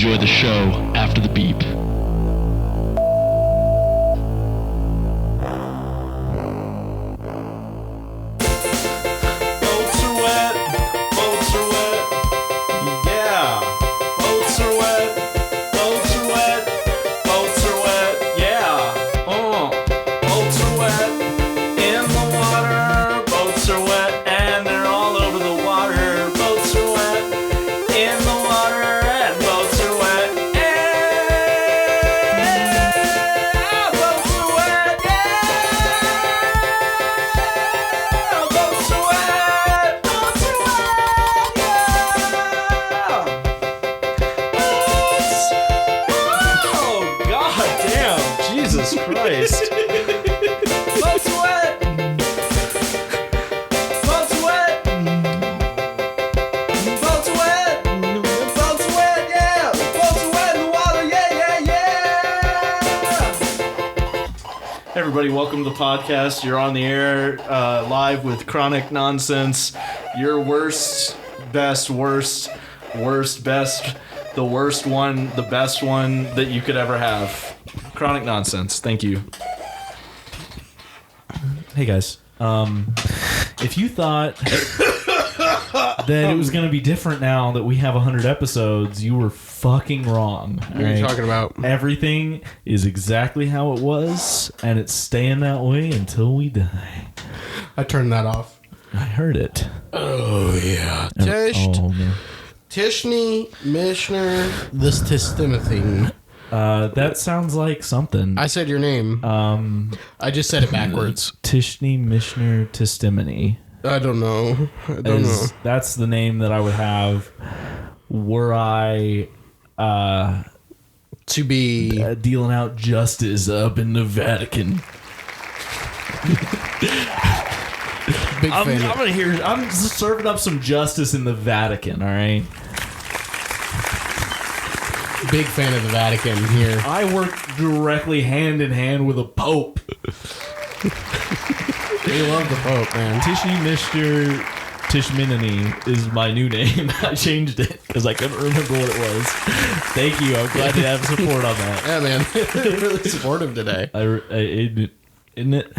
enjoy the show after the beep. Everybody, welcome to the podcast. You're on the air live with Chronic Nonsense. Your worst, best, worst, best, the worst one, the best one that you could ever have. Chronic Nonsense. Thank you. Hey guys, if you thought that it was going to be different now that we have 100 episodes, you were fucking wrong. What are you talking about? Everything is exactly how it was, and it's staying that way until we die. I turned that off. I heard it. Oh, yeah. Tishni, Mishner, this Timothy. That sounds like something. I said your name. I just said it backwards. Tishni, Mishner, Tistimony. I don't know. That's the name that I would have were I to be dealing out justice up in the Vatican. Big fan. I'm serving up some justice in the Vatican. All right. Big fan of the Vatican here. I work directly hand in hand with a pope. They love the Pope, man. Tishy Mr. Tishminini is my new name. I changed it because I couldn't remember what it was. Thank you. I'm glad to have support on that. Yeah, man. Really supportive today. Isn't it?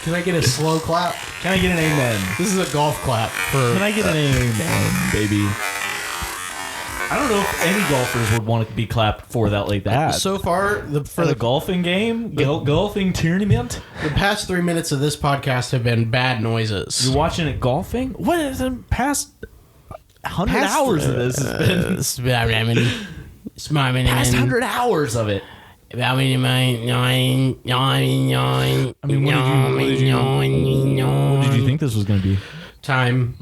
Can I get a slow clap? Can I get an amen? This is a golf clap. Can I get an amen, baby? I don't know if any golfers would want to be clapped for that like that. So far, for the golfing game, golfing tournament, the past 3 minutes of this podcast have been bad noises. You're watching it golfing? What is the past 100 hours of this has been? Past 100 hours of it. I mean, what did you think this was going to be? Time.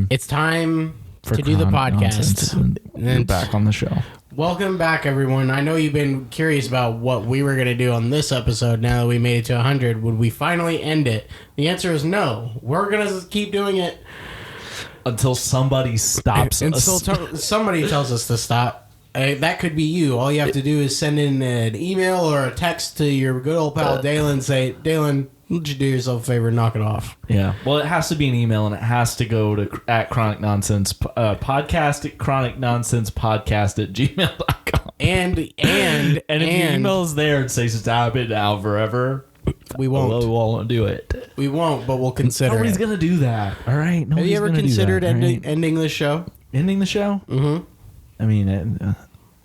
It's time to do the podcast. And back on the show. Welcome back, everyone. I know you've been curious about what we were going to do on this episode now that we made it to 100. Would we finally end it? The answer is no. We're going to keep doing it until somebody stops us. Until somebody tells us to stop. That could be you. All you have to do is send in an email or a text to your good old pal Dalen and say, Dalen, would you do yourself a favor and knock it off? Yeah. Well, it has to be an email, and it has to go to at Chronic Nonsense podcast at chronicnonsensepodcast@gmail.com. And if the email is there and says stop it now forever, we won't. We won't do it. We won't, but we'll consider Nobody's going to do that. All right? Have you ever considered ending the show? Ending the show? Mm-hmm. I mean...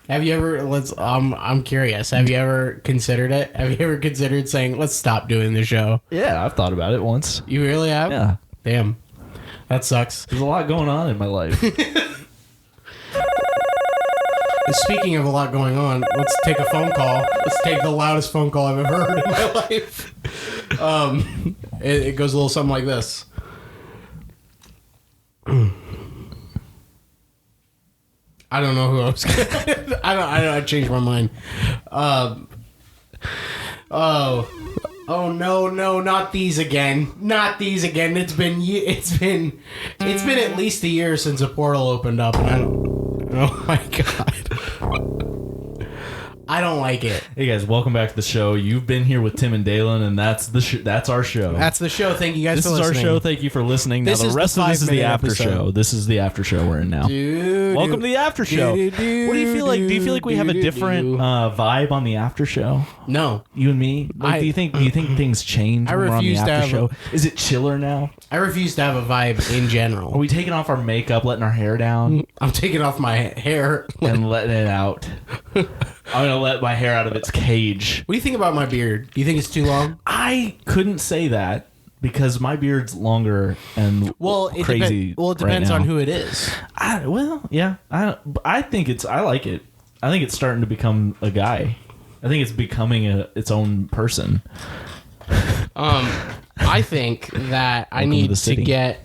have you ever, I'm curious, have you ever considered it? Have you ever considered saying, let's stop doing the show? Yeah, I've thought about it once. You really have? Yeah. Damn. That sucks. There's a lot going on in my life. Speaking of a lot going on, let's take a phone call. Let's take the loudest phone call I've ever heard in my life. It goes a little something like this. I don't know who I was gonna... I changed my mind. Oh no, not these again. Not these again. It's been at least a year since a portal opened up, and I don't... Oh my god. I don't like it. Hey guys, welcome back to the show. You've been here with Tim and Dalen, and that's our show. That's the show. Thank you guys This for is listening. our show. Thank you for listening. This now the is rest the of this is the 5-minute after episode. show. This is the after show we're in now. Welcome to the after show. What do you feel like? Do you feel like we have a different vibe on the after show? No. You and me? Like, do you think things change when we're on the refuse to after have show? Is it chiller now? I refuse to have a vibe in general. Are we taking off our makeup, letting our hair down, I'm taking off my hair. and letting it out? I'm gonna let my hair out of its cage. What do you think about my beard? Do you think it's too long? I couldn't say that because my beard's longer and crazy. It depends right on now. who it is. I think I like it. I think it's starting to become a guy. I think it's becoming its own person. I think that I Welcome to need the to city. get.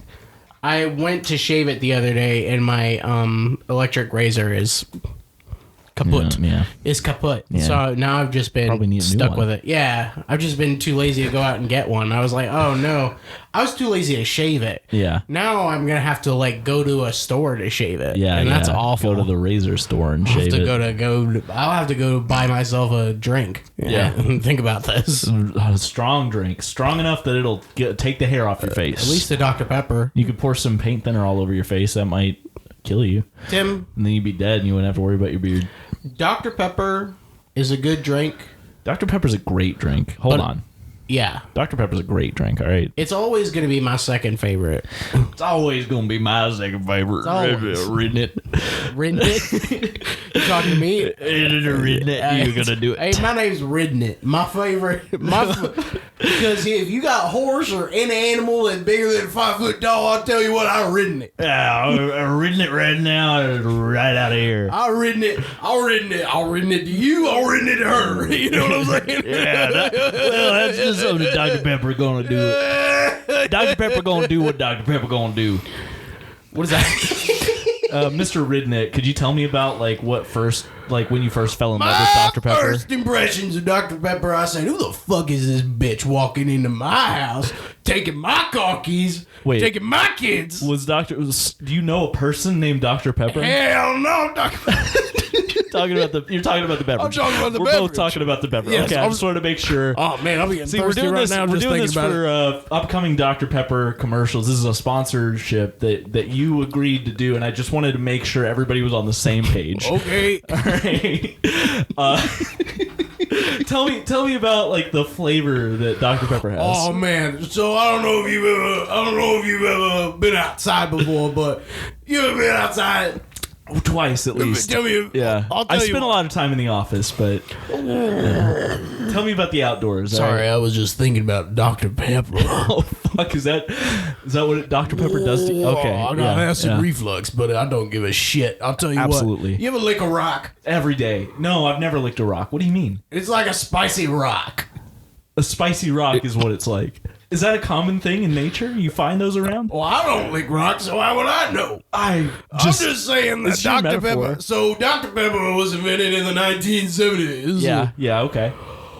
I went to shave it the other day, and my electric razor is kaput. Yeah. Is kaput. Yeah. So now I've just Probably been need a new stuck one. with it. Yeah, I've just been too lazy to go out and get one. I was like, oh no, I was too lazy to shave it. Yeah. Now I'm gonna have to like go to a store to shave it. Yeah, and that's yeah. awful. Go to the razor store and I'll have shave to it. I'll have to go buy myself a drink. Yeah. Think about this. A strong drink, strong enough that it'll take the hair off your face. At least a Dr. Pepper. you could pour some paint thinner all over your face. That might kill you, Tim, and then you'd be dead, and you wouldn't have to worry about your beard. Dr. Pepper is a good drink. Dr. Pepper's a great drink. Hold But- on. Yeah. Dr. Pepper's a great drink, all right? It's always going to be my second favorite. It's always going to be my second favorite. always. Riddenit. Riddenit? You talking to me? Riddenit. You're going to do it. Hey, my name's Riddenit. My favorite. Because if you got a horse or any animal that's bigger than 5 foot tall, I'll tell you what, I'll ridden it. Yeah, I'm ridden it right now, right out of here. I'll ridden it. I'll ridden it to you. I'll ridden it to her. You know what I'm saying? Yeah, well, that's just something Dr. Pepper going to do. Dr. Pepper going to do what Dr. Pepper going to do. What is that? Mr. Riddenit, could you tell me about when you first fell in love with Dr. Pepper? First impressions of Dr. Pepper, I said, who the fuck is this bitch walking into my house, taking my car keys, Wait. taking my kids? Do you know a person named Dr. Pepper? Hell no, Dr. Pepper. You're talking about the beverage. I'm talking about the We're beverage. both talking about the beverage. Yes, okay, I I'm- just wanted to make sure. Oh, man, I'm getting See, thirsty we're doing right this. now We're just doing thinking this about it. for upcoming Dr. Pepper commercials. This is a sponsorship that you agreed to do, and I just wanted to make sure everybody was on the same page. Okay. All right. Tell me about the flavor that Dr. Pepper has. Oh man, so I don't know if you've ever been outside before, but you ever been outside? Twice at least. Tell me. Yeah, I'll tell I you spent a lot of time in the office, but tell me about the outdoors. all right? Sorry, I was just thinking about Dr. Pepper. Oh fuck! Is that what Dr. Pepper does to you? Okay, I got acid yeah. reflux, but I don't give a shit. I'll tell you Absolutely. what. You ever lick a rock? Every day. No, I've never licked a rock. What do you mean? It's like a spicy rock. A spicy rock is what it's like. Is that a common thing in nature? You find those around? Well, I don't lick rocks, so how would I know? I'm I'm just saying that it's your Dr. metaphor. Pepper. So Dr. Pepper was invented in the 1970s. Yeah, okay.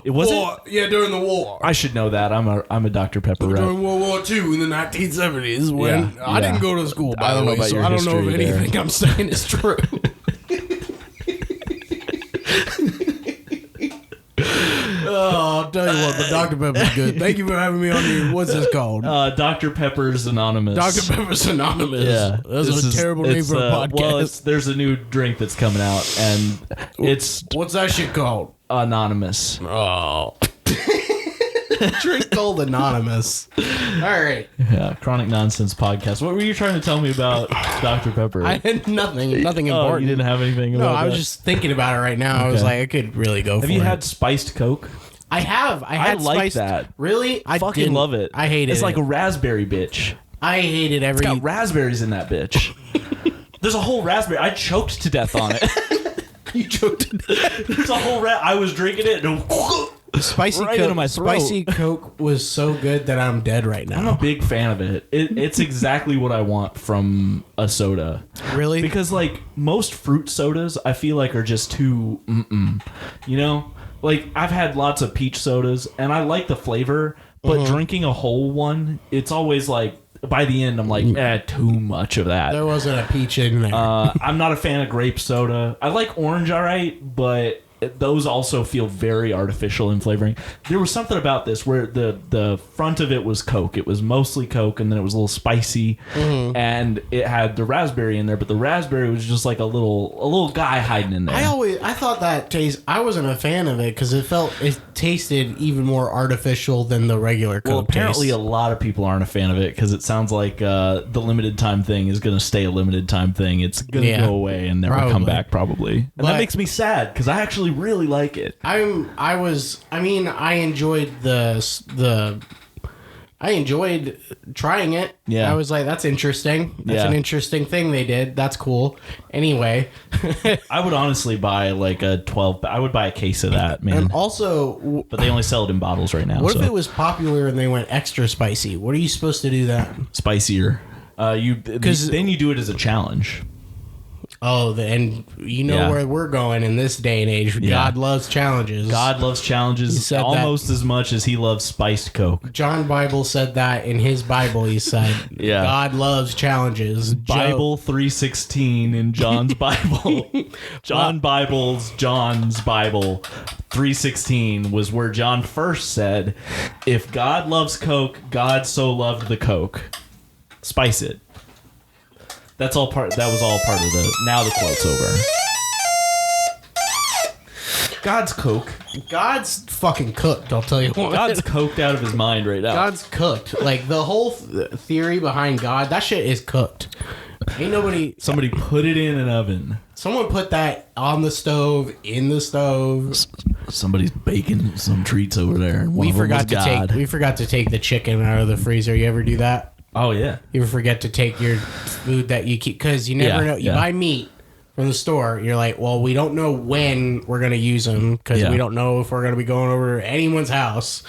It wasn't. War, yeah, during the war. I should know that. I'm a Dr. Pepper rep. During World War II in the 1970s, when Yeah, I didn't yeah. go to school, I by don't the know way, about so your I don't know if history there. anything I'm saying is true. Oh, I'll tell you what, but Dr. Pepper's good. Thank you for having me on your, what's this called? Dr. Pepper's Anonymous. Dr. Pepper's Anonymous. Yeah, That's this a is- terrible name it's, for a podcast. Well, there's a new drink that's coming out, and it's What's that shit called? Anonymous. Oh. Drink called Anonymous. All right. Yeah, Chronic Nonsense Podcast. What were you trying to tell me about Dr. Pepper? I had nothing Oh, important. you didn't have anything No, about I was that? just thinking about it right now. I was Okay. like, I could really go for it. Have you had spiced Coke? I have. I had like spiced- that. Really? I Fucking didn't. love it. I hated it. It's like a raspberry bitch. I hated every. It's got raspberries in that bitch. There's a whole raspberry. I choked to death on it. You choked. There's a whole I was drinking it. And Spicy Right Coke. into my throat. Spicy Coke was so good that I'm dead right now. I'm a big fan of it. It's exactly what I want from a soda. Really? Because most fruit sodas, I feel like are just too you know. I've had lots of peach sodas, and I like the flavor, but drinking a whole one, it's always by the end, I'm like, too much of that. There wasn't a peach in there. I'm not a fan of grape soda. I like orange, all right, but those also feel very artificial in flavoring. There was something about this where the front of it was Coke. It was mostly Coke, and then it was a little spicy, and it had the raspberry in there. But the raspberry was just like a little guy hiding in there. I thought that taste. I wasn't a fan of it because it tasted even more artificial than the regular Coke. Well, apparently taste. a lot of people aren't a fan of it because it sounds like the limited time thing is going to stay a limited time thing. It's going to go away and never come back probably. And that makes me sad because I actually really like it. I enjoyed trying it. Yeah. I was like, that's interesting. That's an interesting thing they did. That's cool. Anyway. I would honestly buy like a 12. I would buy a case of that, man. And also, but they only sell it in bottles right now. What if it was popular and they went extra spicy? What are you supposed to do then? Spicier. Because then you do it as a challenge. Oh, and you know where we're going in this day and age. Yeah. God loves challenges. God loves challenges almost as much as he loves spiced Coke. John Bible said that in his Bible. He said, Yeah. God loves challenges. Bible 3:16 in John's Bible. John's Bible 3:16 was where John first said, if God loves Coke, God so loved the Coke. Spice it. That was all part of the. Now the quote's over. God's Coke. God's fucking cooked, I'll tell you what. God's coked out of his mind right now. God's cooked. Like, the whole theory behind God, that shit is cooked. Ain't nobody... Somebody put it in an oven. Someone put that on the stove, in the stove. Somebody's baking some treats over there. And We forgot to take the chicken out of the freezer. You ever do that? Oh, yeah. You ever forget to take your food that you keep... Because you never know. You buy meat from the store. You're like, well, we don't know when we're going to use them because we don't know if we're going to be going over to anyone's house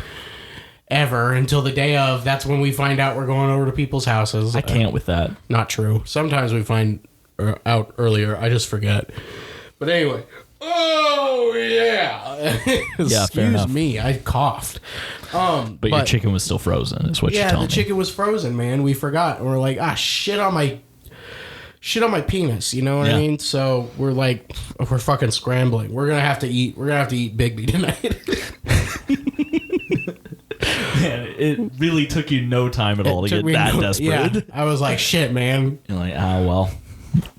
ever until the day of. That's when we find out we're going over to people's houses. I can't with that. Not true. Sometimes we find out earlier. I just forget. But anyway. Oh, yeah. Excuse me. I coughed. But your chicken was still frozen, is what you're telling me. Yeah, the chicken was frozen, man. We forgot. And we're like, shit on my penis. You know what I mean? So we're like, we're fucking scrambling. We're gonna have to eat Bigby tonight. Man, it really took you no time at all to get that desperate. Yeah, I was like, shit, man. You're like, well,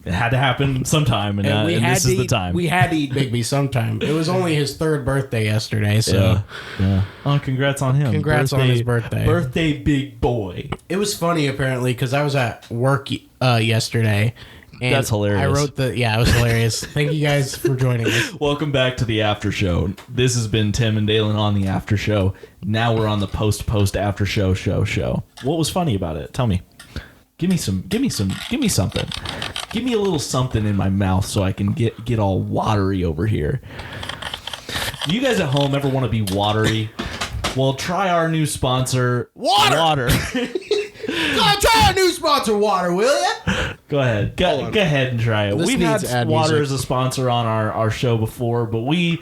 it had to happen sometime, and this is the time. We had to eat Bigby sometime. It was only his 3rd birthday yesterday, so yeah. Oh, congrats on him! Congrats on his birthday, big boy. It was funny apparently because I was at work yesterday. And that's hilarious. I wrote it was hilarious. Thank you guys for joining us. Welcome back to the After Show. This has been Tim and Dalen on the After Show. Now we're on the post After Show. What was funny about it? Tell me. Give me something. Give me a little something in my mouth so I can get all watery over here. Do you guys at home ever want to be watery? Well, try our new sponsor, Water. Try our new sponsor, Water, will ya? Go ahead. Go ahead and try it. This We've needs had ad Water music. as a sponsor on our show before, but they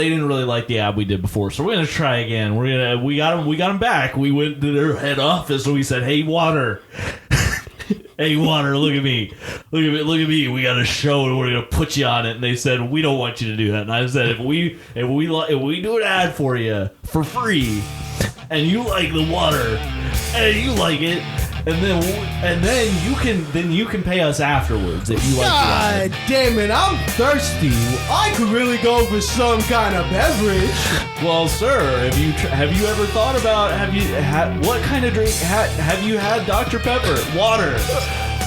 didn't really like the ad we did before, so we're gonna try again. We got them back. We went to their head office and we said, "Hey, Water." Hey, Water, look at me. Look at me. We got a show and we're going to put you on it. And they said, we don't want you to do that. And I said, if we do an ad for you for free and you like the water and you like it, and then you can pay us afterwards if you like the water. God damn it, I'm thirsty. I could really go for some kind of beverage. Well, sir, have you ever thought about what kind of drink have you had? Dr. Pepper, water.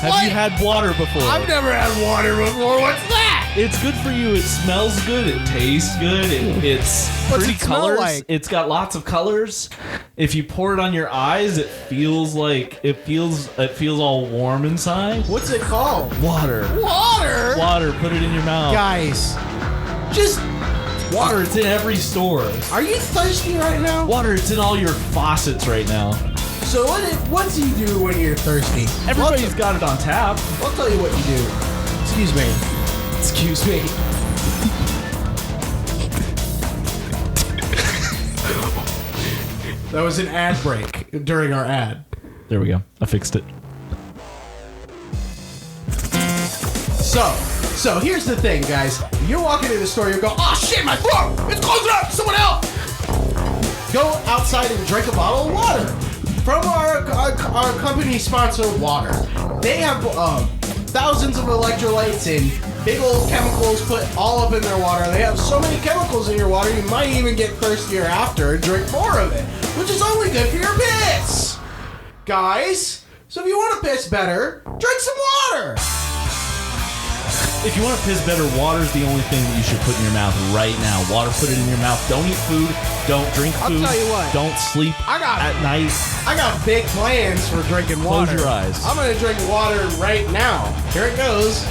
Have you had water before? I've never had water before. What's that? It's good for you. It smells good. It tastes good. It's What's pretty it smell colors. like? It's got lots of colors. If you pour it on your eyes, it feels all warm inside. What's it called? Water. Water? Water. Put it in your mouth. Guys, just... Water. It's in every store. Are you thirsty right now? Water. It's in all your faucets right now. So what do you do when you're thirsty? Everybody's got it on tap. I'll tell you what you do. Excuse me. That was an ad break during our ad. There we go. I fixed it. So, So here's the thing, guys. You're walking in the store, you go, oh shit, my throat! It's closing up! Someone help! Go outside and drink a bottle of water from our company sponsored water. They have thousands of electrolytes and big old chemicals put all up in their water. They have so many chemicals in your water, you might even get thirstier after and drink more of it, which is only good for your piss. Guys, so if you want to piss better, drink some water. If you want to piss better, water's the only thing that you should put in your mouth right now. Water, put it in your mouth. Don't eat food. Don't drink food. I'll tell you what. Don't sleep at night. I got big plans for drinking water. Close your eyes. I'm going to drink water right now. Here it goes.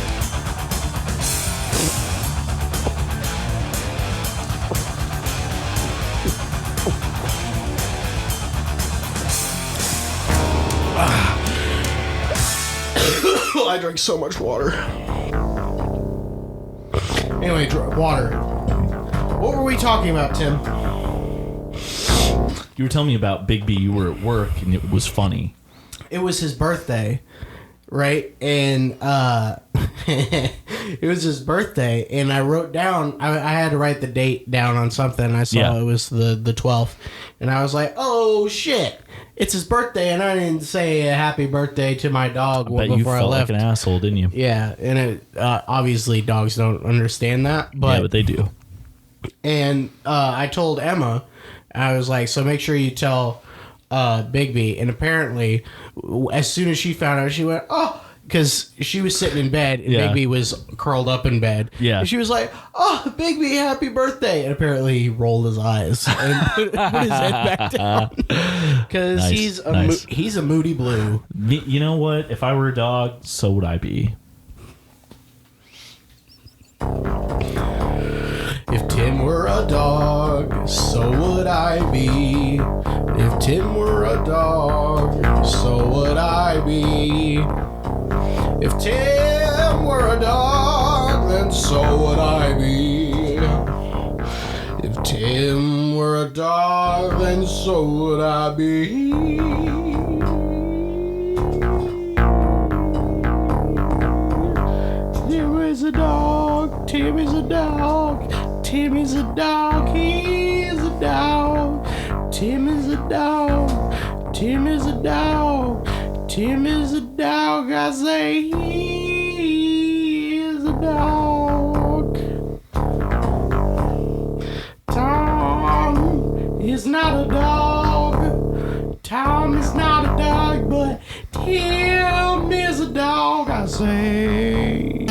I drink so much water. Anyway, water. What were we talking about, Tim? You were telling me about Big B. You were at work, and it was funny. It was his birthday, right? And it was his birthday, and I wrote down, I had to write the date down on something. I saw it was the 12th, and I was like, oh, shit. It's his birthday, and I didn't say a happy birthday to my dog before I left. You felt like an asshole, didn't you? Yeah, and it, obviously dogs don't understand that. But they do. And I told Emma, I was like, so make sure you tell Big B. And apparently, as soon as she found out, she went, oh, because she was sitting in bed, and Big B was curled up in bed. Yeah. And she was like, oh, Big B, happy birthday. And apparently he rolled his eyes and put his head back down. Because he's a moody blue. You know what? If I were a dog, so would I be. If Tim were a dog, so would I be. If Tim were a dog, so would I be. If Tim were a dog, then so would I be. If Tim were a dog, then so would I be. Tim is a dog, Tim is a dog, Tim is a dog, he is a dog. Tim is a dog, Tim is a dog. Tim is a dog, I say he is a dog. Tom is not a dog. Tom is not a dog, but Tim is a dog, I say.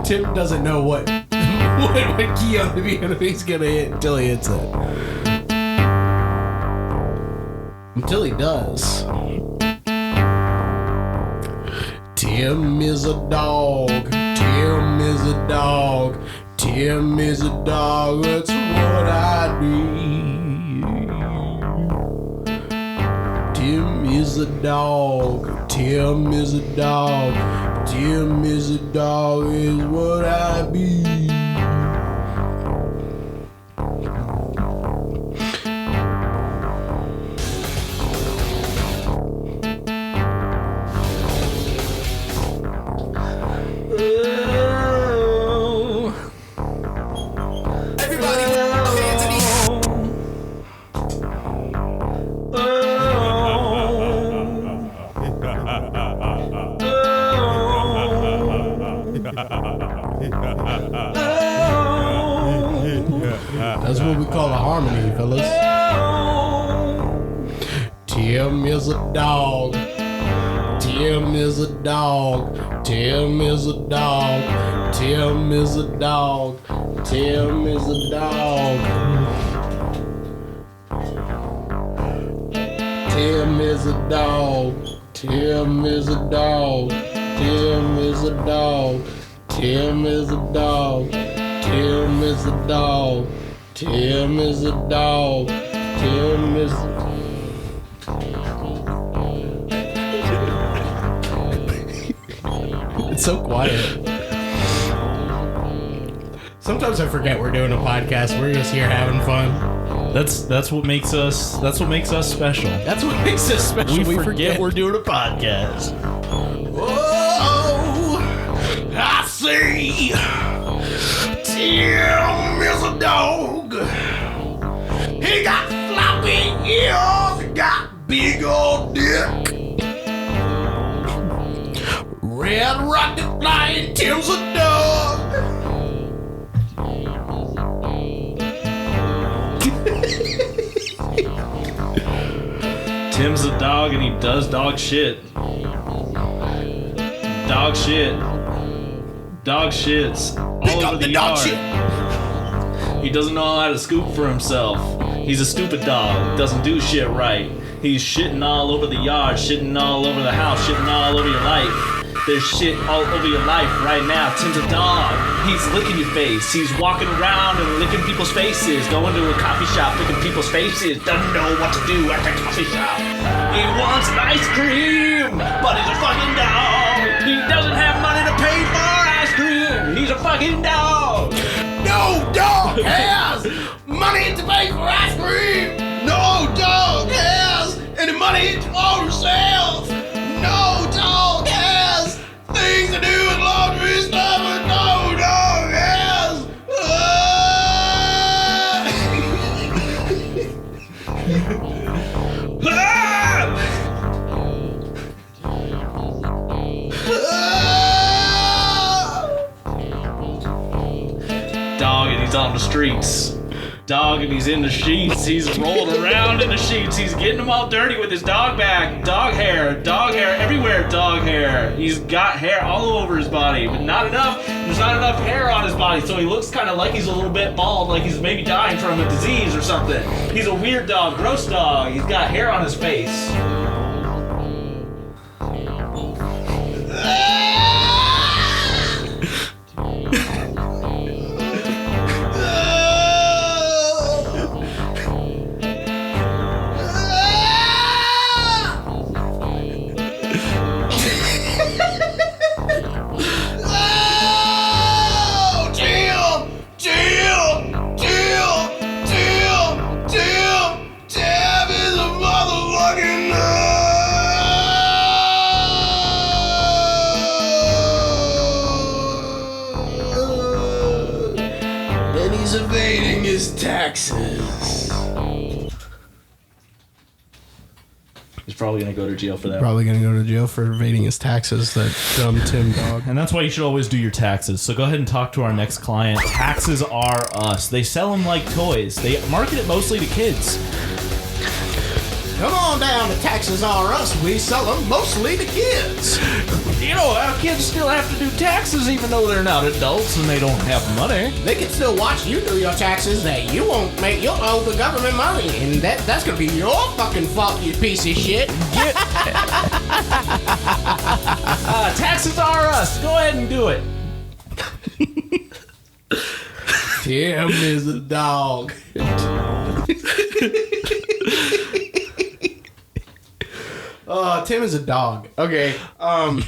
Tim doesn't know what key on the piano he's gonna hit until he hits it. Until he does. Tim is a dog. Tim is a dog. Tim is a dog. That's what I'd be. Tim is a dog. Tim is a dog. Tim is a dog is what I'd be. That's what we call a harmony, fellas. Tim is a dog. Tim is a dog. Tim is a dog. Tim is a dog. Tim is a dog. Tim is a dog. Tim is a dog. Tim is a dog. Tim is a dog. Tim is a dog. Tim is a dog. Tim is a... It's so quiet. Sometimes I forget we're doing a podcast. We're just here having fun. That's what makes us special. That's what makes us special. We forget we're doing a podcast. Whoa! say Tim is a dog. He got floppy ears, he got big old dick. Red rocket flying, Tim's a dog. Tim's a dog and he does dog shit. Dog shit. Dog shits all over the yard. He doesn't know how to scoop for himself. He's a stupid dog. Doesn't do shit right. He's shitting all over the yard, shitting all over the house, shitting all over your life. There's shit all over your life right now. Tim's a dog. He's licking your face. He's walking around and licking people's faces. Going to a coffee shop, licking people's faces. Doesn't know what to do at the coffee shop. He wants an ice cream, but he's a fucking dog. He doesn't have money to pay for ice cream. He's a fucking dog. No dog has money to pay for ice cream. No dog has any money for himself. No dog has things to do with laundry stuff, and no dog has. Dog, and he's on the streets. Dog, and he's in the sheets. He's rolled around in the sheets. He's getting them all dirty with his dog back. Dog hair everywhere. Dog hair. He's got hair all over his body, but not enough. There's not enough hair on his body, so he looks kind of like he's a little bit bald, like he's maybe dying from a disease or something. He's a weird dog, gross dog. He's got hair on his face. Evading his taxes. He's probably gonna go to jail for that. Probably gonna go to jail for evading his taxes, that dumb Tim dog. And that's why you should always do your taxes. So go ahead and talk to our next client. Taxes Are Us. They sell them like toys. They market it mostly to kids. Come on down to Taxes Are Us. We sell them mostly to kids. You know, our kids still have to do taxes even though they're not adults and they don't have money. They can still watch you do your taxes that you won't make. You'll owe the government money, and that's gonna be your fucking fault, you piece of shit. Taxes Are Us. Go ahead and do it. Tim is a dog. Tim is a dog. Okay. What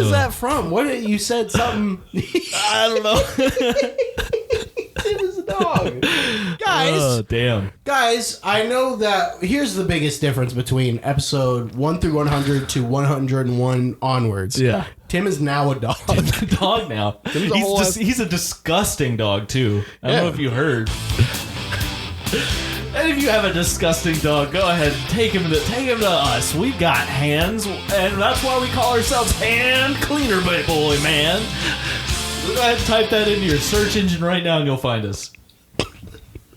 is that from? What you said something? I don't know. Tim is a dog. Guys. Oh, damn. Guys, I know that here's the biggest difference between episode 1 through 100 to 101 onwards. Yeah. Tim is now a dog. Tim's a dog now. He's a disgusting dog, too. I don't know if you heard. And if you have a disgusting dog, go ahead and take him to us. We've got hands, and that's why we call ourselves Hand Cleaner Boy, man. Go ahead and type that into your search engine right now and you'll find us.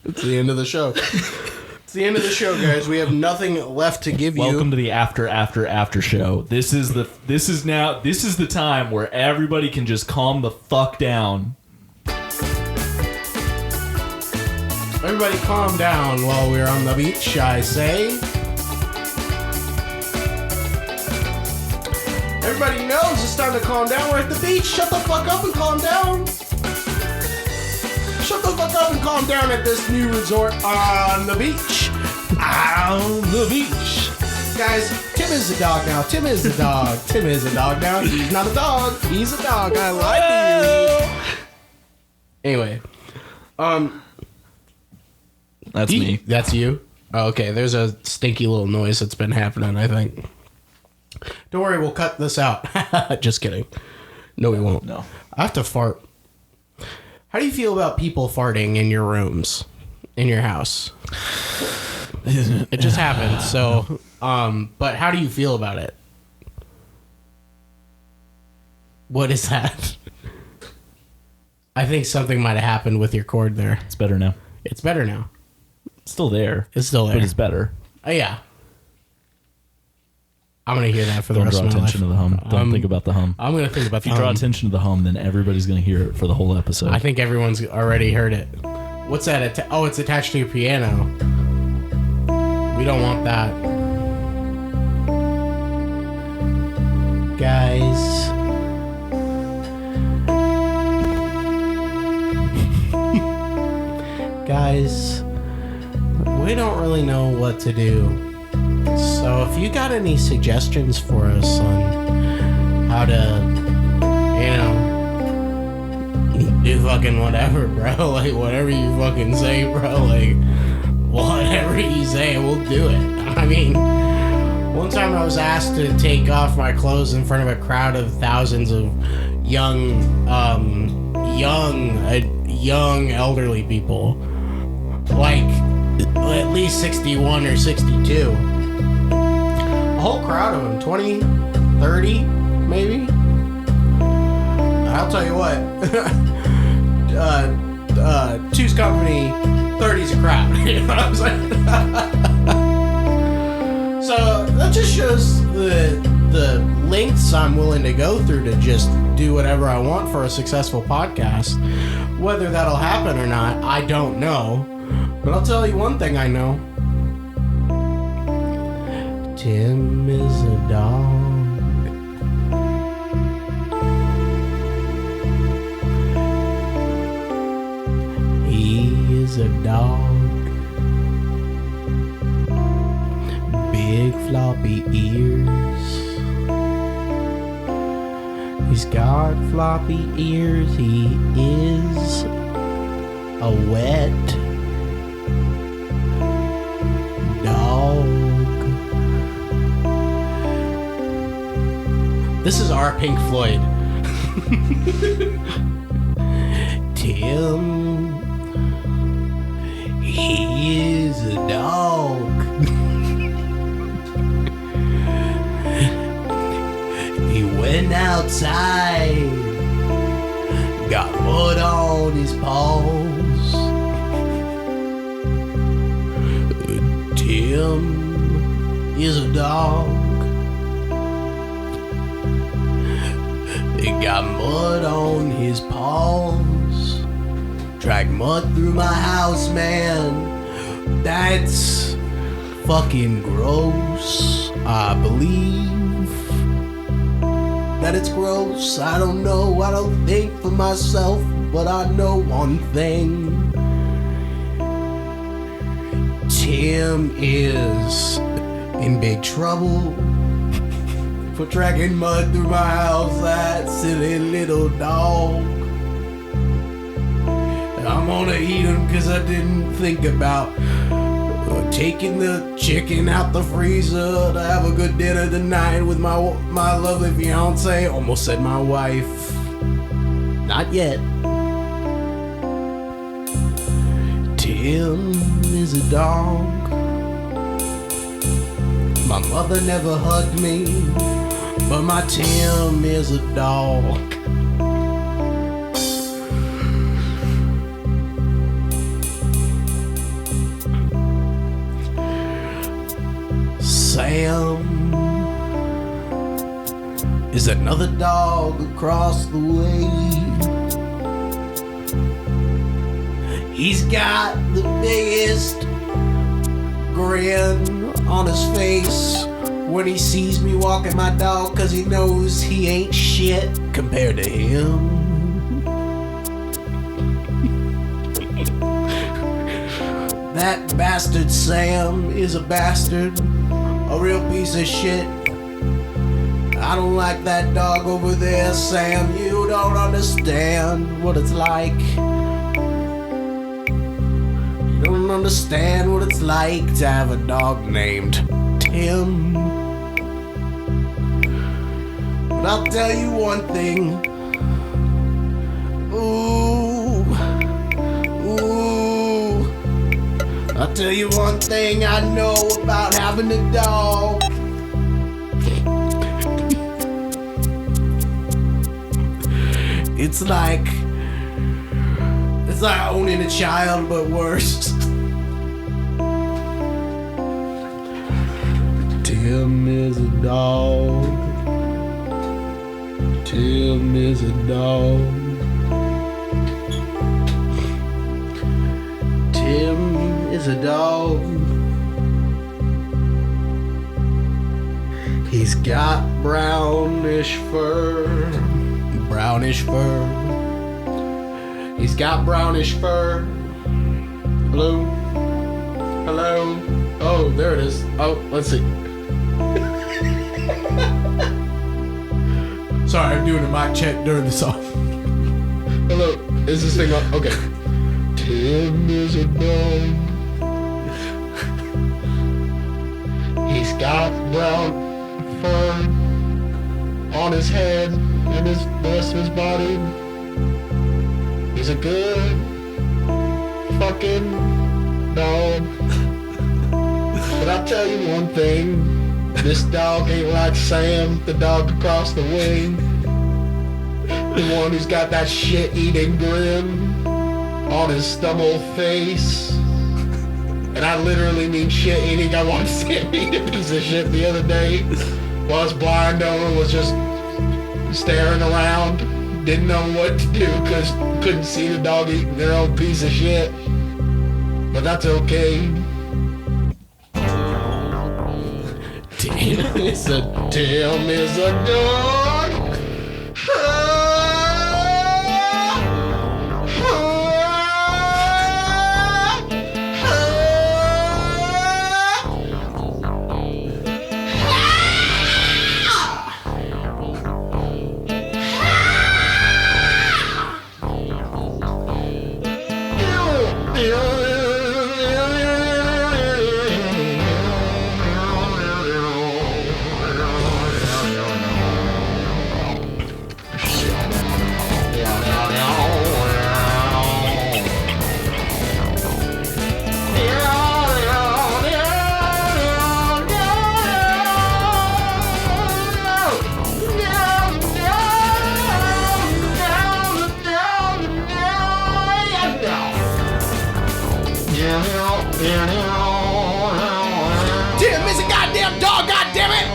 It's the end of the show. It's the end of the show, guys. We have nothing left to give you. Welcome to the after show. This is the time where everybody can just calm the fuck down. Everybody calm down while we're on the beach, I say. Everybody knows it's time to calm down. We're at the beach. Shut the fuck up and calm down. Shut the fuck up and calm down at this new resort on the beach. On the beach. Guys, Tim is a dog now. Tim is a dog. Tim is a dog now. He's not a dog. He's a dog. I lied to you. Anyway. That's me. That's you? Oh, okay, there's a stinky little noise that's been happening, I think. Don't worry, we'll cut this out. Just kidding. No, we won't. No. I have to fart. How do you feel about people farting in your rooms, in your house? It just happened. So, but how do you feel about it? What is that? I think something might have happened with your cord there. It's better now. It's better now. It's still there. It's still there. But it's better. Oh, yeah. I'm going to hear that for the Don't rest draw of my life. attention to the hum. Don't think about the hum. I'm going to think about If the you draw hum. attention to the hum, then everybody's going to hear it for the whole episode. I think everyone's already heard it. What's that? Oh, it's attached to your piano. We don't want that. Guys. Guys, we don't really know what to do. So if you got any suggestions for us on how to, do fucking whatever, bro. Like, whatever you fucking say, bro. Like, whatever you say, we'll do it. I mean, one time I was asked to take off my clothes in front of a crowd of thousands of young elderly people. Like, at least 61 or 62. A whole crowd of them. 20, 30, maybe? I'll tell you what. Two's company, 30's a crowd. You know what I'm saying? So that just shows the lengths I'm willing to go through to just do whatever I want for a successful podcast. Whether that'll happen or not, I don't know. But I'll tell you one thing I know. Tim is a dog. He is a dog. Big floppy ears. He's got floppy ears. He is a wet dog. This is our Pink Floyd. Tim, he is a dog. He went outside, got mud on his paws. Tim is a dog. He got mud on his paws. Dragged mud through my house, man. That's fucking gross. I believe that it's gross. I don't know. I don't think for myself, but I know one thing. Tim is in big trouble for dragging mud through my house. That silly little dog. I'm gonna eat him because I didn't think about taking the chicken out the freezer to have a good dinner tonight with my lovely fiance. Almost said my wife. Not yet. Tim is a dog. My mother never hugged me, but my Tim is a dog. Sam is another dog across the way. He's got the biggest grin on his face when he sees me walking my dog, 'cause he knows he ain't shit compared to him. That bastard Sam is a bastard. A real piece of shit. I don't like that dog over there, Sam. You don't understand what it's like. You don't understand what it's like to have a dog named Tim. But I'll tell you one thing. Ooh. I'll tell you one thing I know about having a dog. It's like owning a child, but worse. Tim is a dog. Tim is a dog. Tim is a dog. He's got brownish fur. Brownish fur. He's got brownish fur. Hello? Hello? Oh, there it is. Oh, let's see. Sorry, I'm doing a mic check during the song. Hello? Is this thing on? Okay. Tim is a dog. He's got brown fur on his head and the rest of his body. He's a good fucking dog. But I'll tell you one thing. This dog ain't like Sam, the dog across the way. The one who's got that shit-eating grin on his stubble face. And I literally mean shit-eating. I watched Sam eat a piece of shit the other day while his blind owner was just staring around. Didn't know what to do because couldn't see the dog eating their own piece of shit. But that's okay. Tim is a dog. Tim is a goddamn dog, goddammit!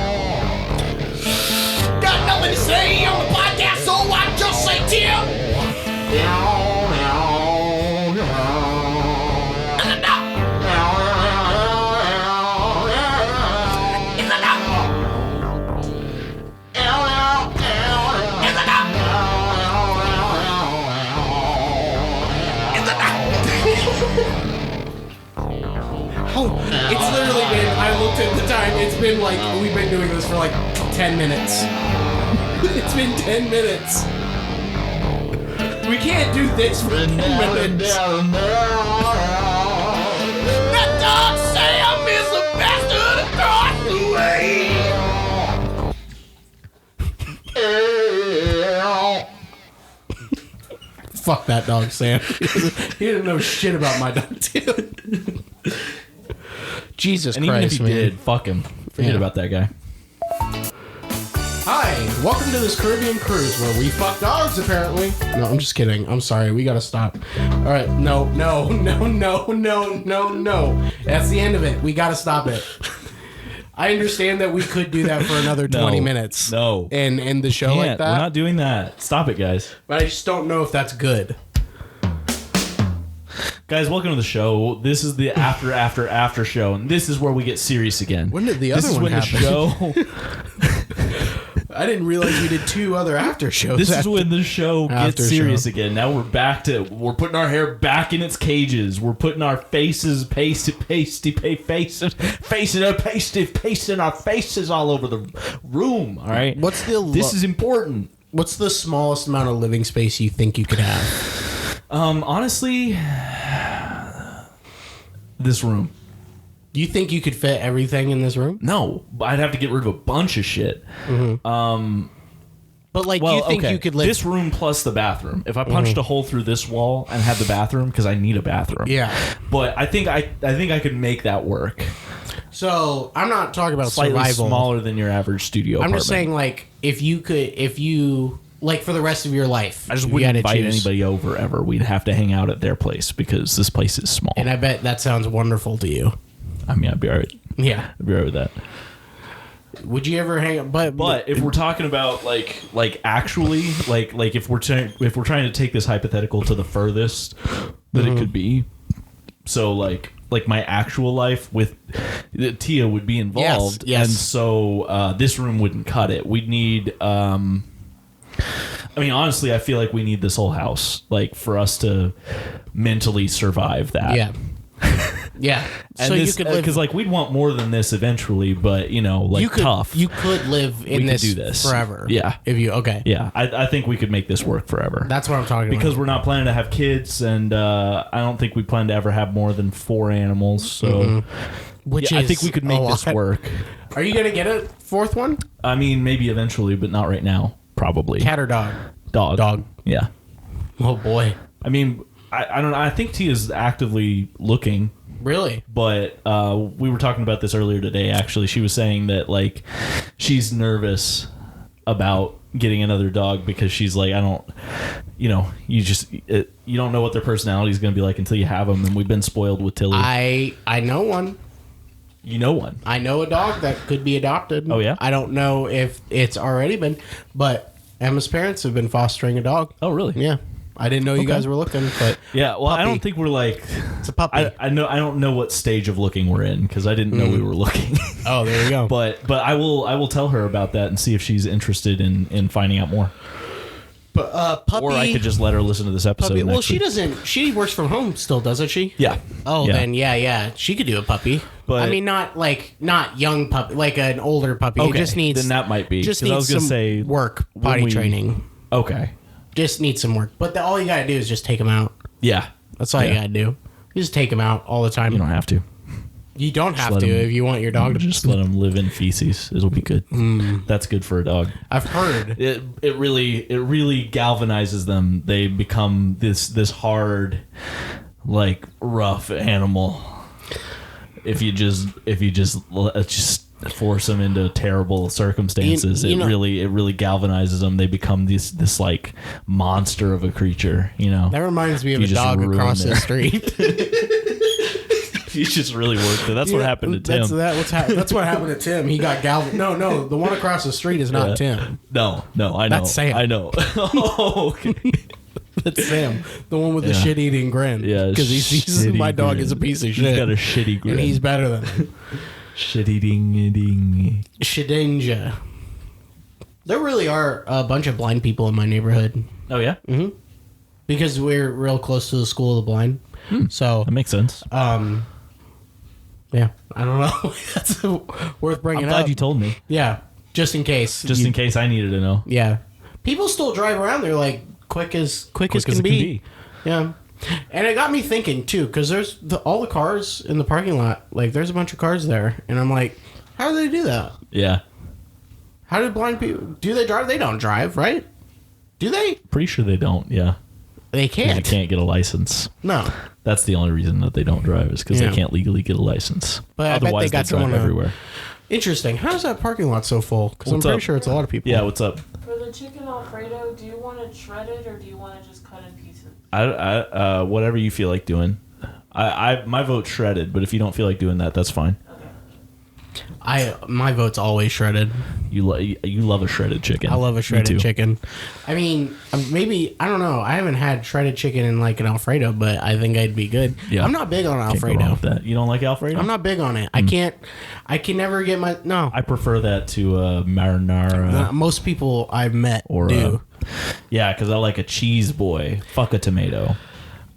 Got nothing to say on the podcast, so I just say Tim! It's literally been, I looked at the time, it's been like, we've been doing this for like 10 minutes. It's been 10 minutes. We can't do this for 10 minutes. That dog Sam is the bastard across the way. Fuck that dog, Sam. He didn't know shit about my dog, too. Jesus and Christ, even if he did, fuck him. Forget about that guy. Hi, welcome to this Caribbean cruise where we fuck dogs, apparently. No, I'm just kidding. I'm sorry. We gotta stop. All right. No. That's the end of it. We gotta stop it. I understand that we could do that for another 20 minutes. No. And end the show like that. We're not doing that. Stop it, guys. But I just don't know if that's good. Guys, welcome to the show. This is the after show, and this is where we get serious again. When did the other one happen? The show. I didn't realize we did 2 other after shows. This is when the show gets serious again. Now we're putting our hair back in its cages. We're putting our faces pasting our faces all over the room. All right. This is important. What's the smallest amount of living space you think you could have? Honestly, this room. Do you think you could fit everything in this room? No, I'd have to get rid of a bunch of shit. Mm-hmm. But like, you think you could live this room plus the bathroom? If I punched a hole through this wall and had the bathroom, because I need a bathroom. Yeah. But I think I could make that work. So I'm not talking about Slightly survival. smaller than your average studio. I'm apartment. just saying, like, if you like for the rest of your life, I just you wouldn't gotta invite choose. anybody over ever. We'd have to hang out at their place because this place is small. And I bet that sounds wonderful to you. I mean, I'd be all right. Yeah. I'd be all right with that. Would you ever hang up? But if we're talking about like actually like if we're trying to take this hypothetical to the furthest that it could be, so like my actual life with Tia would be involved, yes. and so this room wouldn't cut it. We'd need. I mean, honestly, I feel like we need this whole house, like, for us to mentally survive that. Yeah. Yeah. And so this, you could live because like we'd want more than this eventually, but like you could, tough. You could live in could this, do this forever. Yeah. If you Yeah, I think we could make this work forever. That's what I'm talking about. Because we're not planning to have kids, and I don't think we plan to ever have more than 4 animals. So, Which I is think we could make this lot. work. Are you gonna get a fourth one? I mean, maybe eventually, but not right now. Probably Cat or dog? dog. Dog. Yeah. Oh boy. I mean, I don't know. I think Tia's actively looking. Really? But we were talking about this earlier today, actually. She was saying that, like, she's nervous about getting another dog because she's like, I don't, you don't know what their personality is going to be like until you have them. And we've been spoiled with Tilly. I know one. You know one. I know a dog that could be adopted. Oh, yeah? I don't know if it's already been, but Emma's parents have been fostering a dog. Oh, really? Yeah. I didn't know you guys were looking, but Yeah, well, I Puppy. don't think we're like... it's a puppy. I don't know what stage of looking we're in because I didn't know we were looking. Oh, there you go. But I will tell her about that and see if she's interested in finding out more. But puppy. Or I could just let her listen to this episode. Puppy. Well, next she week. doesn't. She works from home still, doesn't she? Yeah. Oh, Yeah. then yeah, she could do a puppy. But- I mean, not young puppy, like an older puppy. Okay, It just needs. then that might be. Just 'Cause I needs was gonna some say, work, when potty we- training. Okay. Just needs some work. But all you gotta do is just take them out. Yeah. That's all you gotta do. You just take them out all the time. You don't have to. You don't have let to 'em- if you want your dog to Just let them live in feces. It'll be good. That's good for a dog. I've heard. It really galvanizes them. They become this hard, like, rough animal. If you just force them into terrible circumstances, You it know- really galvanizes them. They become this like monster of a creature. You know. That reminds me of You a just dog ruin across the their- street. You just really worked it. That's what happened to Tim. That's what happened to Tim. He got No, the one across the street is not Tim. No, I know. That's Sam. I know. Oh, okay. That's Sam, the one with the Yeah. shit-eating grin. Yeah, because he sees shitty my dog grin. is a piece of He's shit. got a shitty grin. and he's better than him. shitty ding. Shedinja. There really are a bunch of blind people in my neighborhood Oh yeah, because we're real close to the school of the blind. So, that makes sense. yeah, I don't know. That's worth bringing I'm up. glad you told me, Yeah, just in case. just in case I needed to know. Yeah, people still drive around. They're like quick as can be. Yeah, and it got me thinking too, because there's all the cars in the parking lot. Like, there's a bunch of cars there, and I'm like, how do they do that? Yeah, How do blind people do they drive? They don't drive, right? Do they? pretty sure they don't. Yeah, They 'Cause can't. you can't get a license. No, That's the only reason that they don't drive is because Yeah. they can't legally get a license. But I bet Otherwise, they got they drive someone everywhere. interesting. How is that parking lot so full? Because I'm What's pretty up? sure it's a lot of people. Yeah, what's up? For the chicken Alfredo, do you want it shredded or do you want it just cut in pieces? I whatever you feel like doing. My vote's shredded, but if you don't feel like doing that, that's fine. My vote's always shredded. You love a shredded chicken. I love a Me shredded too. chicken. I mean, maybe I don't know. I haven't had shredded chicken in like an Alfredo, but I think I'd be good. Yeah. I'm not big on Can't go wrong Alfredo. with that. You don't like Alfredo? I'm not big on it. I can never get my no. I prefer that to marinara. Most people I've met Or do. Yeah, because I like a cheese boy. Fuck a tomato.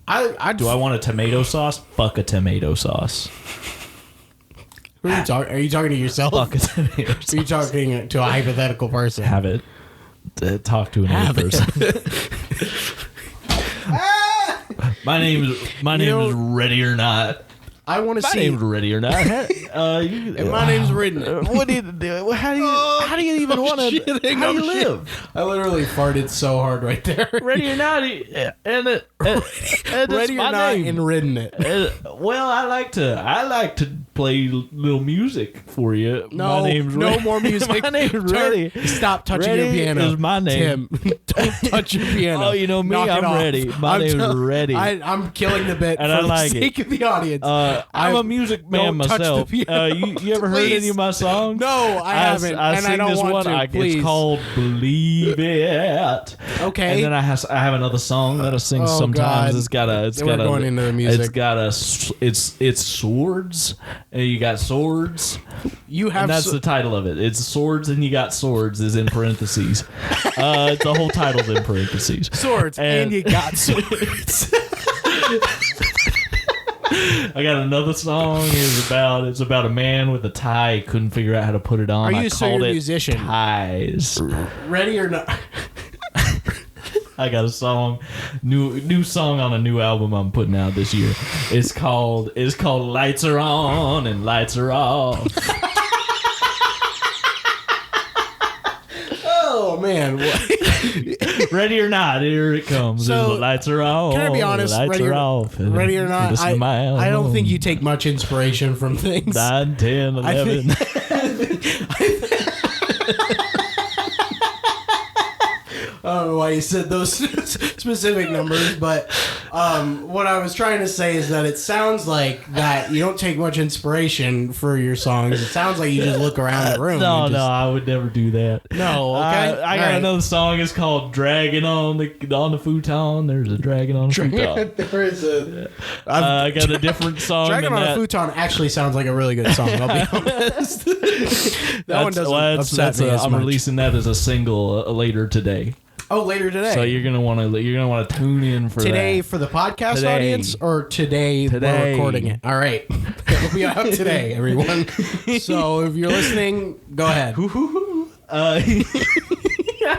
Do I want a tomato sauce? Fuck a tomato sauce. Who are you talking? Are you talking to yourself? Fuck a tomato Are you sauce. talking to a hypothetical person? Have it. Talk to another Have it. person. My name is Ready or Not. I want to My see. name's Ready or Not. And my name's Riddenit. What do you? How do you even want to? How do you live? I literally farted so hard right there. Ready or Not, and Ready or Not and Riddenit. Well, I like to play little music for you. No, my name's no Ready. more music. My name's Ready. Stop touching Ready your piano. is my name. Tim, don't touch your piano. Oh, you know me, Knock it I'm off. ready. My name's Ready. I'm killing the bit And for I the like sake of the audience. I'm a music man don't touch the myself. piano. You ever heard Please. any of my songs? No, I haven't, I and sing I don't this want one. to. Please. It's called "Believe It." Okay. And then I have another song that I sing Oh, sometimes. God. We're going into the music. It's got it's swords, and you got swords. You have. And that's the title of it. It's swords, and you got swords is in parentheses. The whole title's in parentheses. Swords, and you got swords. I got another song. It's about a man with a tie. He couldn't figure out how to put it on. Are you I called a it musician? Ties. Ready or not? I got a song, new song on a new album I'm putting out this year. It's called Lights Are On and Lights Are Off. Oh man. Ready or not, here it comes. So, the lights are on. Can I be honest? The lights Ready are or, off. ready or not? Listen to my I don't album. think you take much inspiration from things. 9, 10, 11. I don't know why you said those specific numbers, but what I was trying to say is that it sounds like that you don't take much inspiration for your songs. It sounds like you just look around the room. No, and just, I would never do that. No, okay. I got All right. another song. It's called "Dragging on the Futon." There's a dragon on the futon. There is a. I got a different song. Dragon than on that. a Futon actually sounds like a really good song. I'll be honest. That one doesn't upset me as I'm much. releasing that as a single later today. Oh, later today. So you're gonna want to tune in for today that. for the podcast Today. audience, or today we're Today. recording it. All right, it'll be out today, everyone. So if you're listening, go ahead. I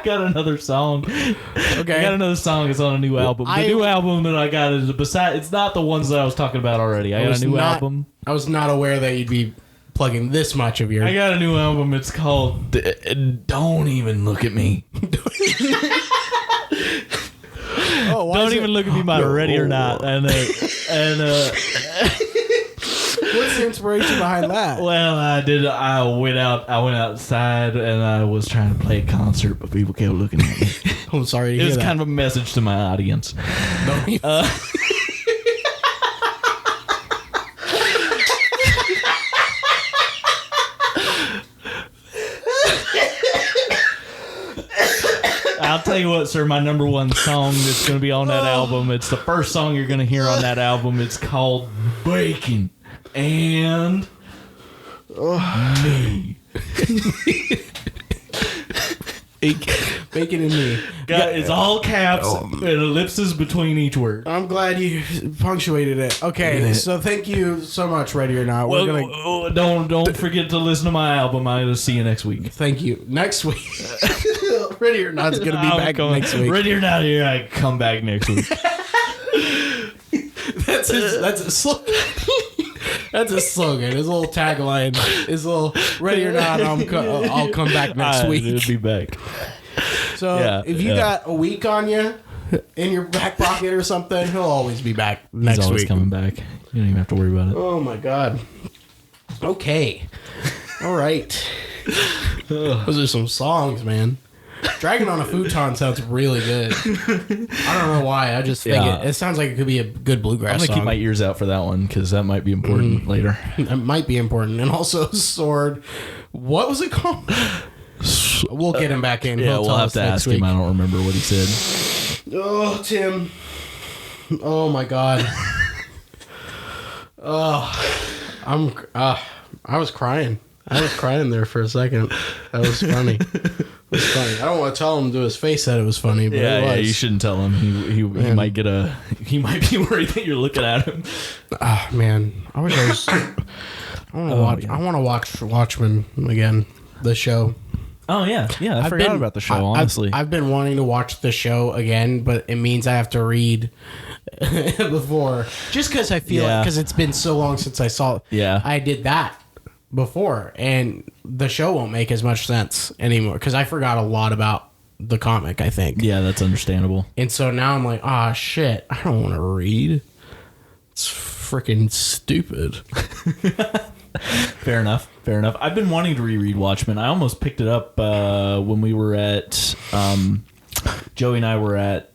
got another song. Okay. I got another song. It's on a new album. The new album that I got is it's not the ones that I was talking about already. I got a new album. I was not aware that you'd be plugging this much of your. I got a new album. It's called "Don't Even Look at Me." Oh, why Don't is even look at me by Ready or Not. And what's the inspiration behind that? well, I went outside and I was trying to play a concert, but people kept looking at me. I'm sorry to It hear was that. kind of a message to my audience. Don't even- I'll tell you what, sir. My number one song that's going to be on that album. It's the first song you're going to hear on that album. It's called "Bacon and Me." Bacon and me. It's all caps and ellipses between each word. I'm glad you punctuated it. Okay, so thank you so much, Ready or Not. We're gonna Don't forget to listen to my album. I'll see you next week. thank you. Next week, Ready or Not's gonna be back next week. Ready or Not, here I come back next week. That's a slogan. That's a slogan. His little tagline. His little Ready or Not. I'll come back next week. It'll be back. So Yeah, if you got a week on you in your back pocket or something, he'll always be back next He's always week. coming back. You don't even have to worry about it. Oh my god. Okay. All right. Those are some songs, man. Dragon on a Futon sounds really good. I don't know why. I just think Yeah. it sounds like it could be a good bluegrass I'm gonna song. keep my ears out for that one because that might be important later. It might be important. And also Sword. What was it called? We'll get him back in. Yeah, He'll we'll tell have us to next ask week. him. I don't remember what he said. Oh, Tim. Oh my god. I was crying. I was crying there for a second. That was funny. It was funny. I don't want to tell him to his face that it was funny, but it was. Yeah, you shouldn't tell him. He might get he might be worried that you're looking at him. Ah, man. I wish I was. I want to watch Watchmen again. The show. Oh yeah, I forgot about the show. Honestly, I've been wanting to watch the show again, but it means I have to read before, just because I feel because it's been so long since I saw. Yeah, I did that before, and the show won't make as much sense anymore because I forgot a lot about the comic. I think. Yeah, that's understandable. And so now I'm like, ah, shit, I don't want to read. It's freaking stupid. Fair enough. I've been wanting to reread Watchmen. I almost picked it up when we were at Joey and I were at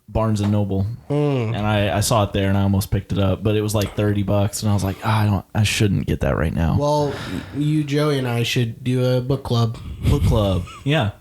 Barnes and Noble, and I saw it there, and I almost picked it up, but it was like $30, and I was like, I shouldn't get that right now. Well, you, Joey, and I should do a book club. Yeah.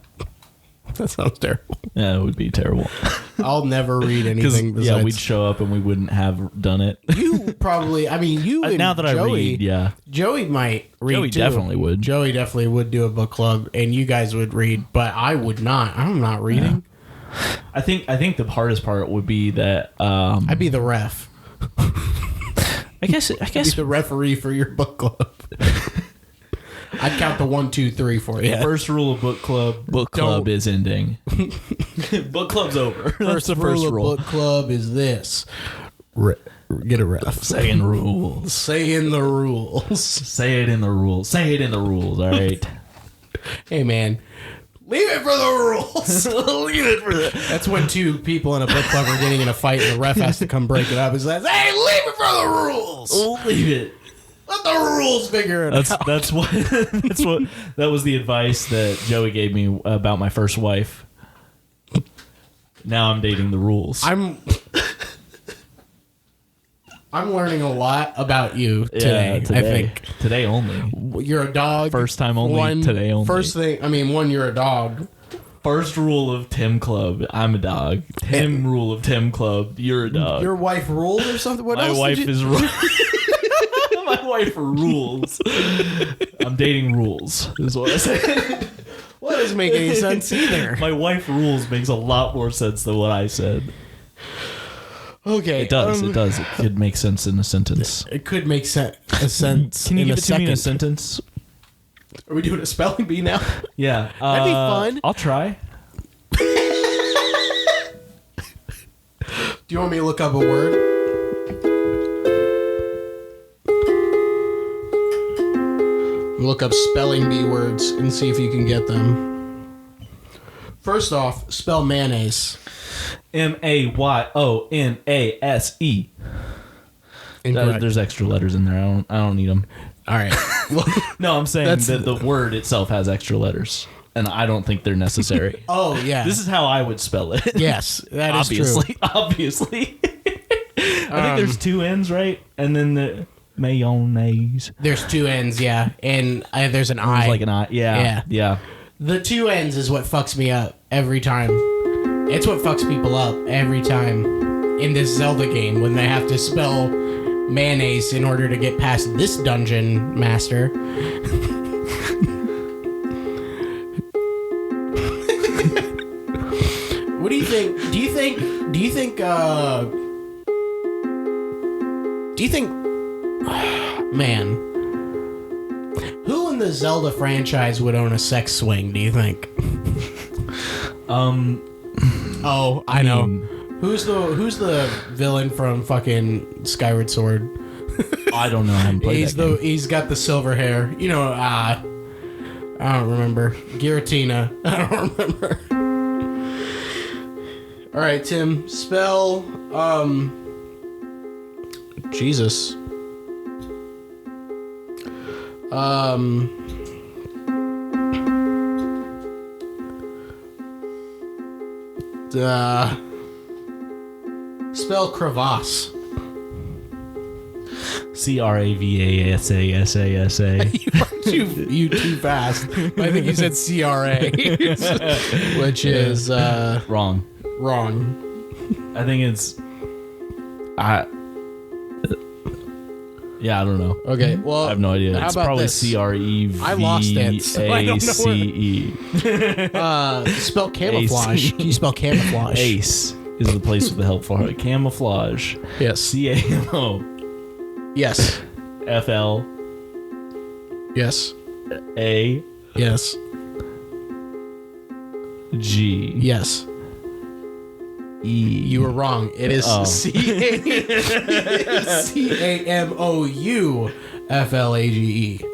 That sounds terrible. Yeah, it would be terrible. I'll never read anything besides... Yeah, we'd show up and we wouldn't have done it. You probably... I mean, you and now that Joey... I read, yeah. Joey might read, Joey too. definitely would. Joey definitely would do a book club, and you guys would read, but I would not. I'm not reading. Yeah. I think the hardest part would be that... I'd be the ref. I guess... I'd be the referee for your book club. I'd count the 1, 2, 3 for you. First rule of book club is ending. Book club's over. That's the first rule. Of book club is this. Get a ref. Saying rules. Saying the rules. Say it in the rules. Say it in the rules, all right? Hey, man. Leave it for the rules. Leave it for the... That's when two people in a book club are getting in a fight and the ref has to come break it up and says, hey, leave it for the rules. Leave it. Let the rules figure it out. That was the advice that Joey gave me about my first wife. Now I'm dating the rules. I'm learning a lot about you today. I think today only. You're a dog. First time only. Today only. First thing, I mean, one, you're a dog. First rule of Tim Club, I'm a dog. Rule of Tim Club, you're a dog. Your wife ruled or something? What my else wife did you... is my wife rules. I'm dating rules, is what I said. Well, that doesn't make any sense either. My wife rules makes a lot more sense than what I said. Okay. It does. It could make sense in a sentence. It could make a sense. Can you give it to me in a second. sentence? Are we doing a spelling bee now? Yeah. That'd be fun. I'll try. Do you want me to look up a word? Look up spelling bee words and see if you can get them. First off, spell mayonnaise. Mayonaise. There's extra letters in there. I don't need them. All right. Well, no, I'm saying that the word itself has extra letters, and I don't think they're necessary. Oh yeah. This is how I would spell it. Yes, that is true. Obviously. I think there's 2 N's, right? And then the mayonnaise. There's 2 N's, yeah, and there's an I. There's like an I. Yeah. The 2 N's is what fucks me up every time. It's what fucks people up every time in this Zelda game when they have to spell mayonnaise in order to get past this dungeon master. What do you think? Do you think man, who in the Zelda franchise would own a sex swing, do you think? Oh, I know. Who's the villain from fucking Skyward Sword? I don't know. I haven't played that game. He's got the silver hair. You know, I don't remember. Giratina. I don't remember. All right, Tim. Spell Jesus. Spell crevasse. CRAVASASASA. You too fast. I think you said CRA, which is wrong. I think it's I don't know. Okay, well, I have no idea. It's probably CREVACE. I lost it, so I don't know spell camouflage. Can you spell camouflage? ACE is the place with the help for it. Camouflage. Yes. CAMO. Yes. FL. Yes. A. Yes. G. Yes. E. You were wrong. It is CAMOUFLAGE.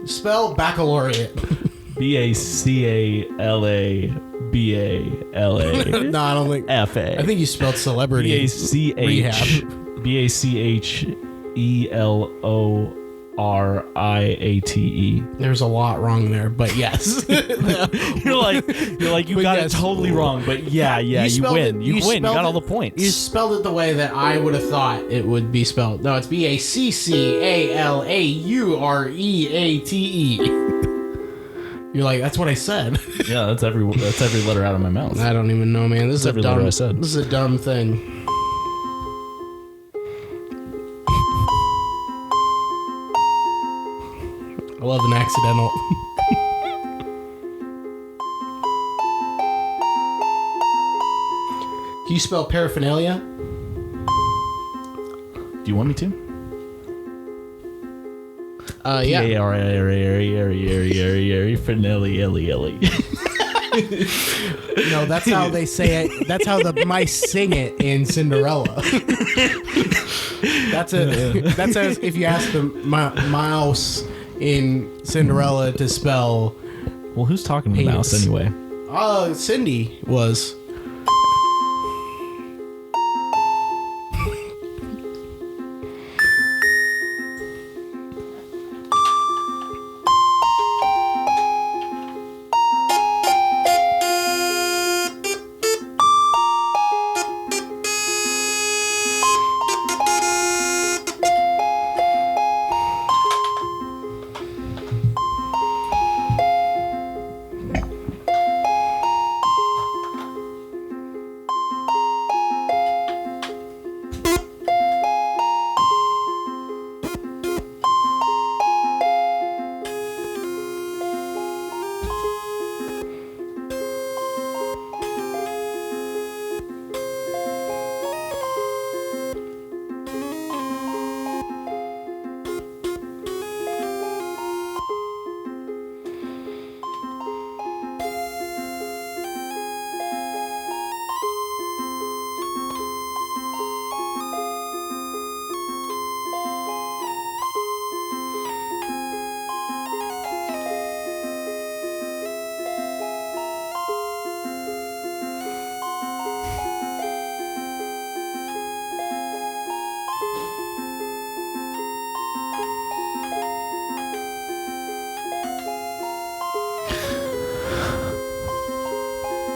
Spell baccalaureate. BACALABALA. No, I don't think. FA. I think you spelled celebrity. Rehab. BACHELORIATE. There's a lot wrong there, but yes. You're like you But got yes. it totally wrong, but yeah, you spelled win. it- You win. You spelled got all it- the points. You spelled it the way that I would have thought it would be spelled. No, it's BACCALAUREATE. You're like, that's what I said. Yeah, that's every letter out of my mouth. I don't even know, man. This is a every letter dumb. I said. This is a dumb thing. I love an accidental. Can you spell paraphernalia? Do you want me to? Yeah. No, that's how they say it. That's how the mice sing it in Cinderella. That's as if you ask the mouse in Cinderella to spell. Well, who's talking to the mouse Penis. anyway? Cindy was.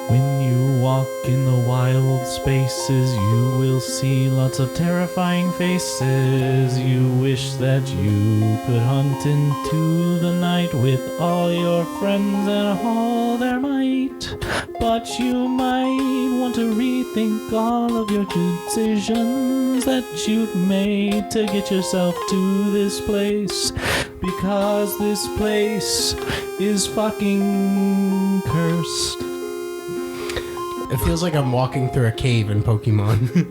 When you walk in the wild spaces, you will see lots of terrifying faces. You wish that you could hunt into the night with all your friends and all their might. But you might want to rethink all of your decisions that you've made to get yourself to this place. Because this place is fucking cursed. It feels like I'm walking through a cave in Pokemon.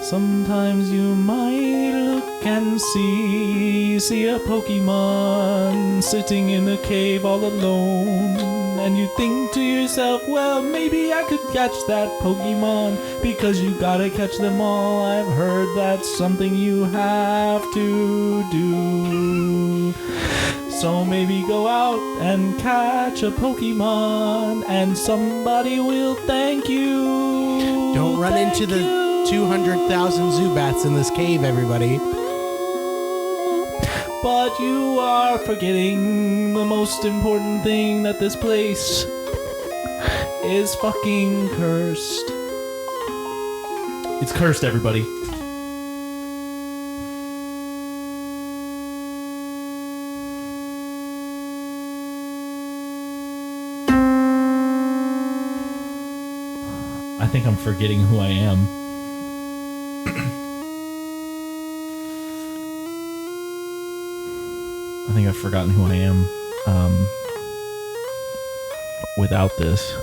Sometimes you might look and see a Pokemon sitting in a cave all alone. And you think to yourself, well, maybe I could catch that Pokemon, because you gotta catch them all. I've heard that's something you have to do. So maybe go out and catch a Pokemon, and somebody will thank you. Don't run into the 200,000 Zubats in this cave, everybody. But you are forgetting the most important thing, that this place is fucking cursed. It's cursed, everybody. I think I'm forgetting who I am. I think I've forgotten who I am without this.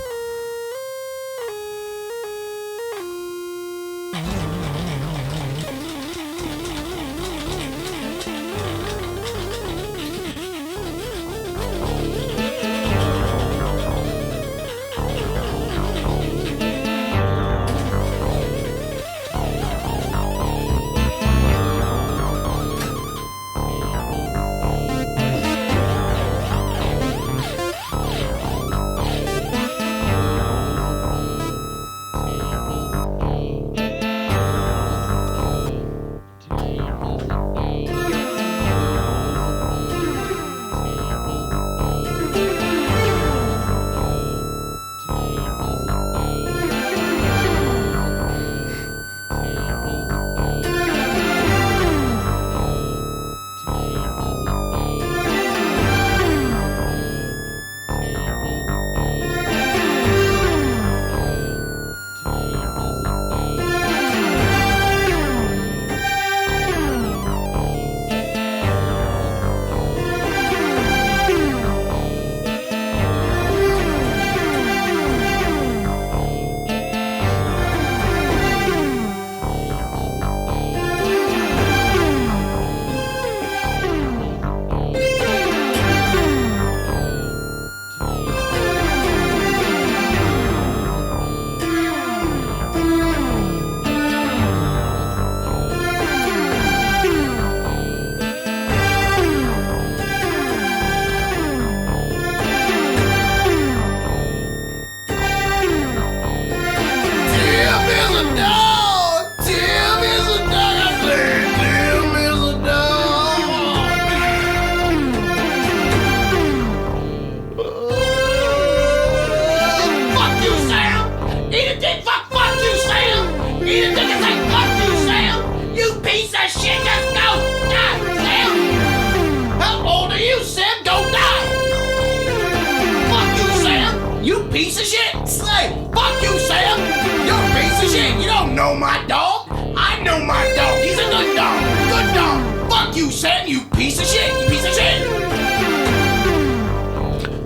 Sam, you piece of shit! You piece of shit!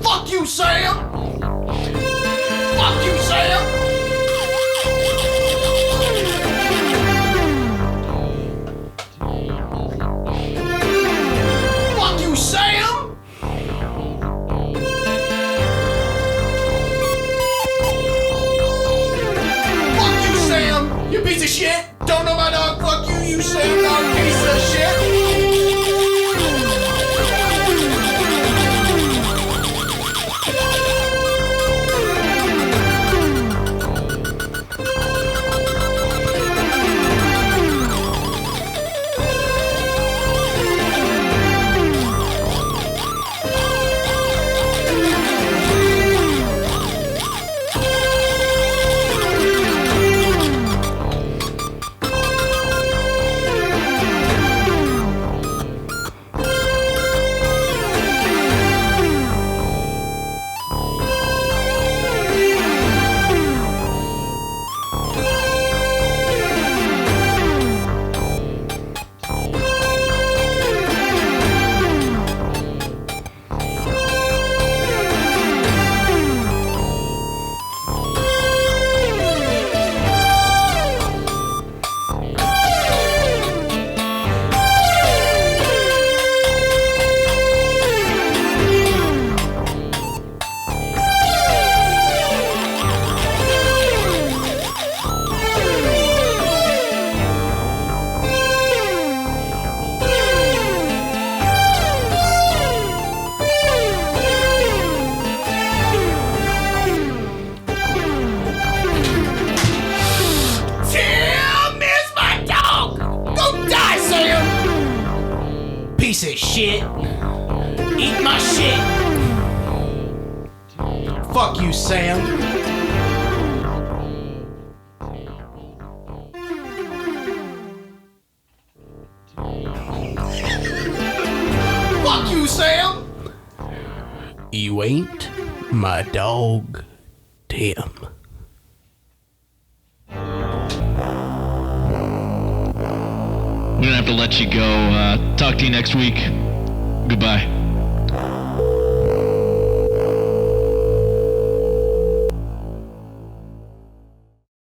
Fuck you, Sam! Fuck you, Sam! Fuck you, Sam! Fuck you, Sam! You piece of shit! Don't know my dog! Fuck you, you Sam, dog piece of shit! Piece of shit. Eat my shit. Fuck you, Sam. Fuck you, Sam. You ain't my dog, Tim. We're gonna have to let you go. Talk to you next week. Goodbye.